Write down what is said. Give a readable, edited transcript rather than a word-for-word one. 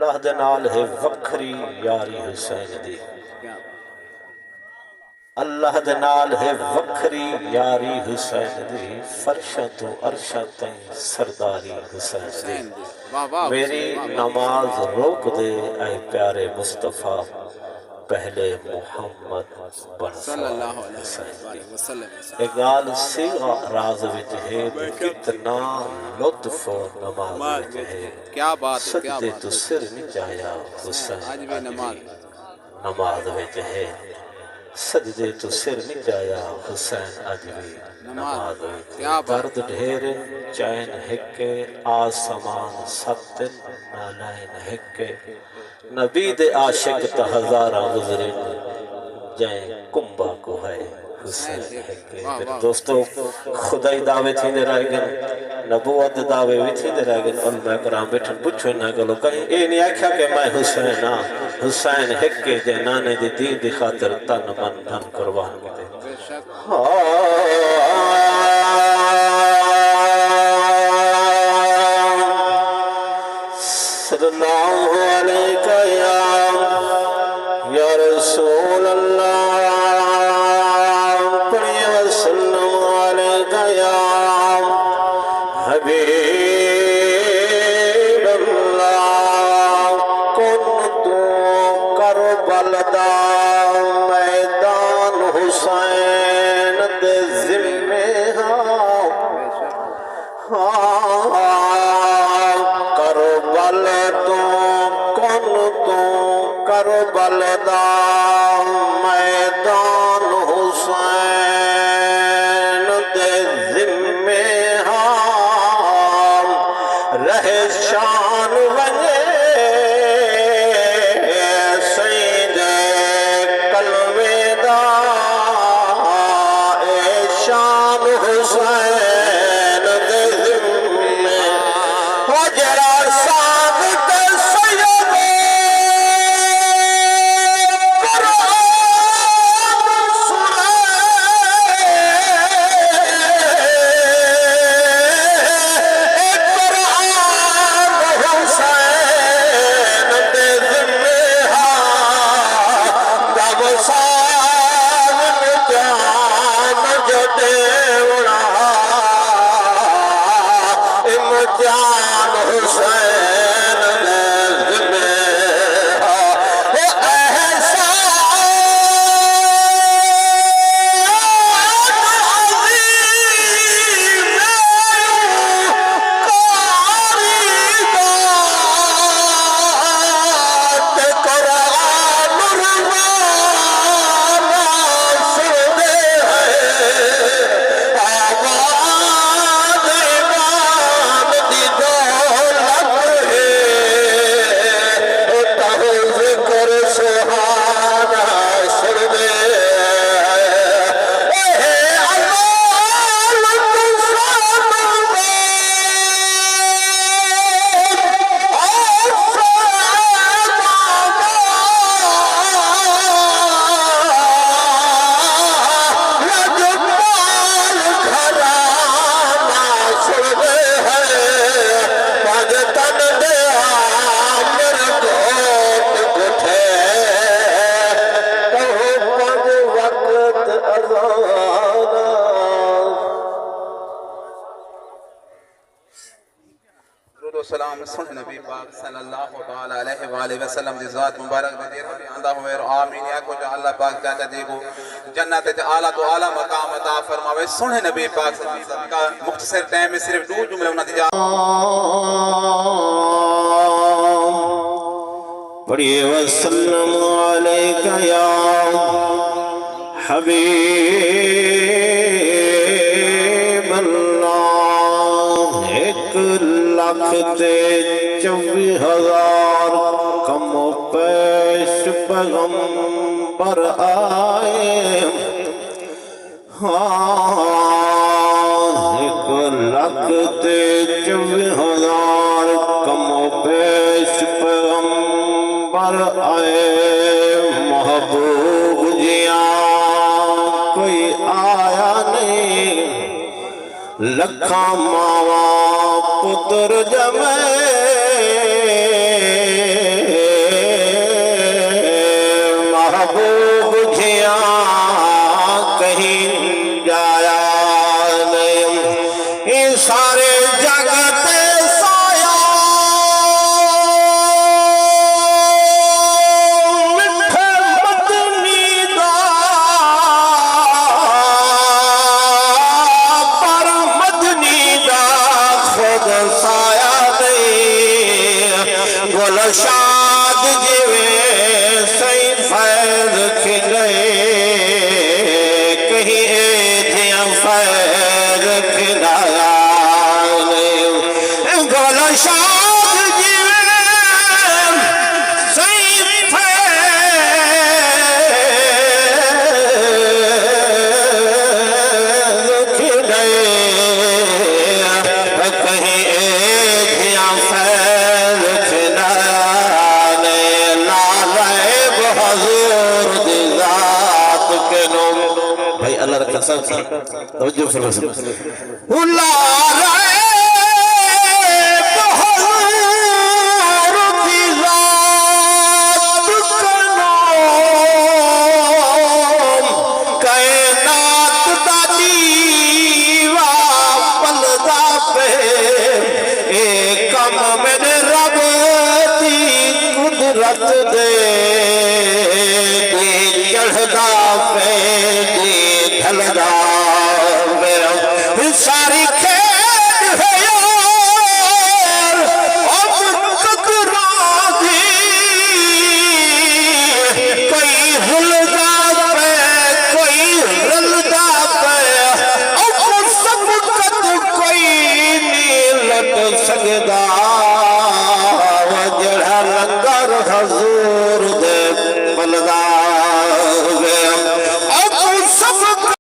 اللہ دے نال ہے وکھری یاری حسین دی اللہ دے نال ہے وکھری یاری حسین دی فرشاں تو عرشاں تائیں سرداری حسین دی میری نماز روک دے اے پیارے مصطفیٰ پہلے محمد بن صلی اللہ علیہ حسین دی وسلم اگال سیغا راز وچ ہے کتنا لطف نماز وچ ہے کیا بات ہے کیا سجدے بات تو سر نہیں جایا حسین آج بھی نماز نماز وچ ہے سجدے تو سر نہیں جایا حسین اجوی نماز وچ کیا بات درد ڈھیر چین ہکے آسمان ستن نالائن ہکے نبی دے عاشق تا ہزارہ گزرن جائیں کمبا کو ہے حسین ہکے میرے دوستو خدای دعوے تھی دے رہ گئے نبوت دعوے بھی تھی دے رہ گئے علماء کرام بیٹھن پوچھو نہ گلو کہیں اے نہیں آکھا کہ میں حسین ہاں حسین ہکے جے نانے دی دین دی خاطر تن من دھن قربان کیتے صلی اللہ علیہ یا رسول اللہ پڑھئے وسلم علیہ یا حبیب اللہ کنت کربل دا میدان حسین دے ذمہ کربل تو کن تو کربل دا میدان حسین دے ذمہ رہے شان ونجے سید کلمے دا اے شان حسین دے ذمہ وجرا صادق سید سلام سن نبی پاک صلی اللہ علیہ وآلہ وسلم دی ذات مبارک دے دیر بھی آندہ ہوئے اور آمین یا کو جو اللہ پاک چاہتا دے کو جنت تے اعلیٰ تو اعلیٰ مقام عطا فرماوے سن نبی پاک صلی اللہ علیہ وسلم کا مختصر ٹائم میں صرف دو جملے انہاں دی جا پڑھئے وسلم علیکہ یا حبیب اللہ ایک لاکھ تے 24,000 کم و پیش پیغمبر آئے ایک لاکھ تے 24,000 کم و پیش پیغمبر آئے محبوب جیاں کوئی آیا نہیں لکھاں ماواں پتر جمے شاد جویں سائیں فیض کھلے کہیں ایتھیاں فیض کھلایا گل شاد جویں سائیں فیض کھلے کہیں ایتھیاں فیض بھائی اللہ رکھا صاحب توجہ فرمائیں اللہ رائے بحضور دی ذات کنوم کائنات دا دیوا پلدا پہ اے کم میرے رب دی قدرت دے چڑھدا پہ ڈھلدا ساری کھیل ہے یار اب قدروں دی کوئی رلدا پہ کوئی رلدا پہ اب سبقت کوئی نہیں لٹ سکدا جڑا لنگر حضور